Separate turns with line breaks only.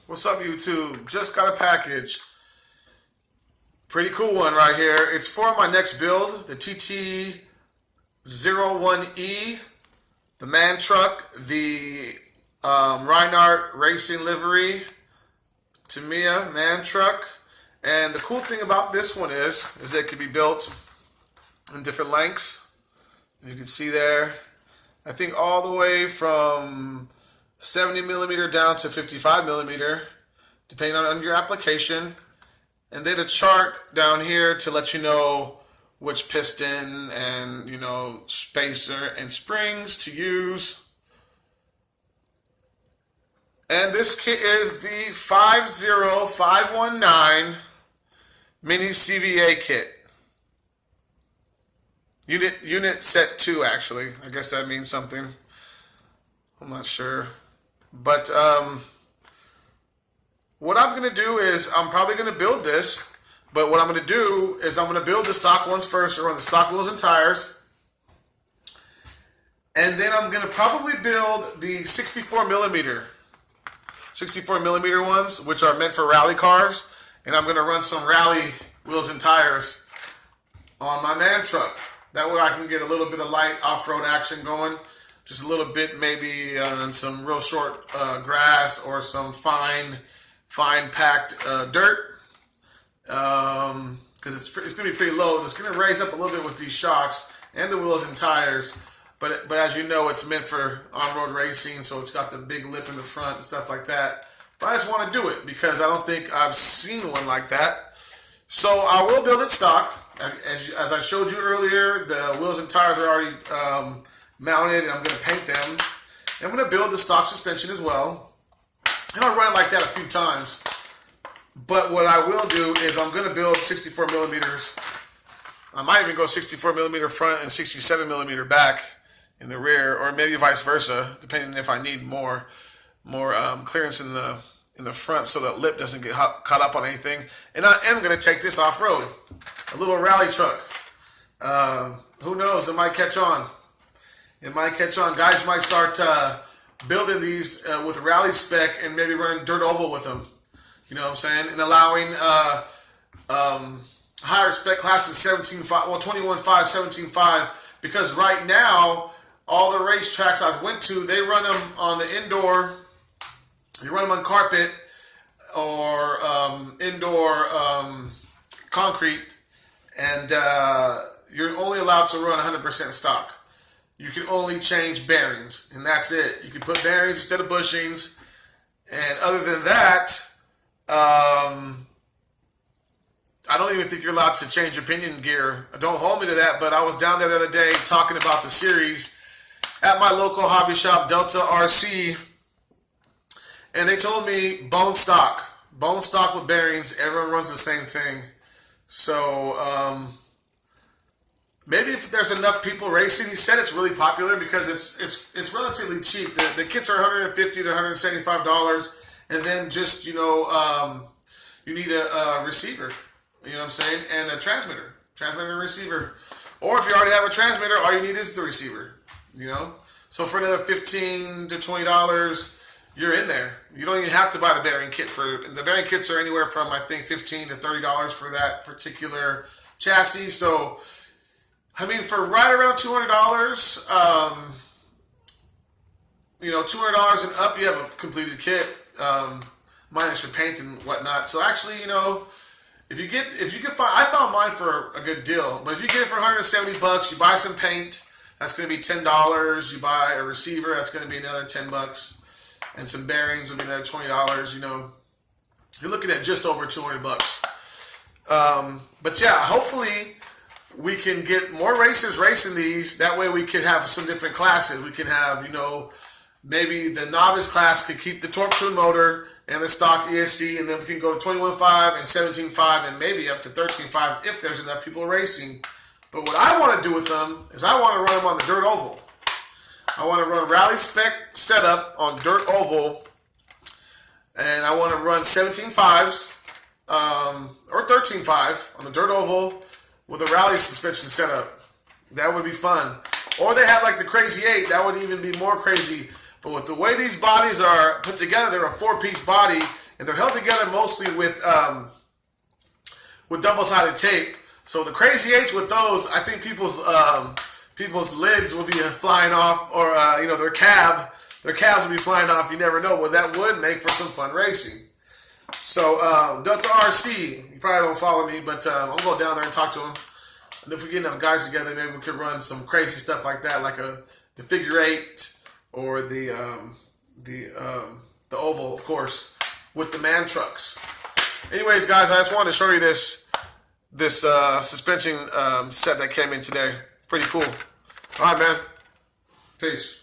What's up, YouTube? Just got a package. Pretty cool one right here. It's for my next build, the TT01E, the man truck, the Reinhardt Racing livery, Tamiya man truck. And the cool thing about this one is that it can be built in different lengths. You can see there, I think all the way from 70 millimeter down to 55 millimeter, depending on your application. And then a chart down here to let you know which piston and, spacer and springs to use. And this kit is the 50519 Mini CVA Kit. Unit set 2, actually. I guess that means something. I'm not sure. But what I'm going to do is I'm probably going to build this. But what I'm going to do is I'm going to build the stock ones first, or run the stock wheels and tires. And then I'm going to probably build the 64 millimeter ones, which are meant for rally cars. And I'm going to run some rally wheels and tires on my man truck. That way I can get a little bit of light off-road action going. Just a little bit, maybe on some real short grass or some fine packed dirt. Because it's going to be pretty low. It's going to raise up a little bit with these shocks and the wheels and tires. But as you know, it's meant for on-road racing, so it's got the big lip in the front and stuff like that. But I just want to do it because I don't think I've seen one like that. So I will build it stock. As I showed you earlier, the wheels and tires are already mounted, and I'm going to paint them. And I'm going to build the stock suspension as well. And I'll run it like that a few times. But what I will do is I'm going to build 64 millimeters. I might even go 64 millimeter front and 67 millimeter back in the rear, or maybe vice versa, depending if I need more clearance in the front so that lip doesn't get caught up on anything. And I am going to take this off-road. A little rally truck. Who knows? It might catch on. It might catch on. Guys might start building these with a rally spec and maybe running dirt oval with them. You know what I'm saying? And allowing higher spec classes 21.5, 17.5, because right now all the racetracks I've went to, they run them on the indoor. You run them on carpet or indoor concrete, and you're only allowed to run 100% stock. You can only change bearings, and that's it. You can put bearings instead of bushings, and other than that, I don't even think you're allowed to change your pinion gear. Don't hold me to that, but I was down there the other day talking about the series at my local hobby shop, Delta RC, and they told me bone stock with bearings. Everyone runs the same thing. So maybe if there's enough people racing, he said it's really popular because it's relatively cheap. The kits are $150 to $175, and then just you need a receiver. You know what I'm saying? And a transmitter and receiver. Or if you already have a transmitter, all you need is the receiver. So for another $15 to $20, you're in there. You don't even have to buy the bearing kit. The bearing kits are anywhere from, I think, $15 to $30 for that particular chassis. So, I mean, for right around $200, $200 and up, you have a completed kit, minus your paint and whatnot. So actually, if you can find, I found mine for a good deal. But if you get it for $170, you buy some paint, that's going to be $10. You buy a receiver, that's going to be another $10. And some bearings will be another $20. You're looking at just over $200. But yeah, hopefully we can get more racers racing these. That way we can have some different classes. We can have, maybe the novice class could keep the torque tune motor and the stock ESC, and then we can go to 21.5 and 17.5 and maybe up to 13.5 if there's enough people racing. But what I want to do with them is I want to run them on the dirt oval. I want to run rally spec setup on dirt oval, and I want to run 17.5s or 13.5 on the dirt oval with a rally suspension setup. That would be fun. Or they have like the Crazy 8, that would even be more crazy. But with the way these bodies are put together, they're a 4-piece body, and they're held together mostly with double-sided tape. So the Crazy 8s with those, I think people's lids will be flying off, or you know, their cabs will be flying off. You never know. Well, that would make for some fun racing. So Delta RC, you probably don't follow me, but I'll go down there and talk to him. And if we get enough guys together, maybe we could run some crazy stuff like that, like the figure 8 or the oval, of course, with the man trucks. Anyways, guys, I just wanted to show you this suspension set that came in today. Pretty cool. All right, man. Peace.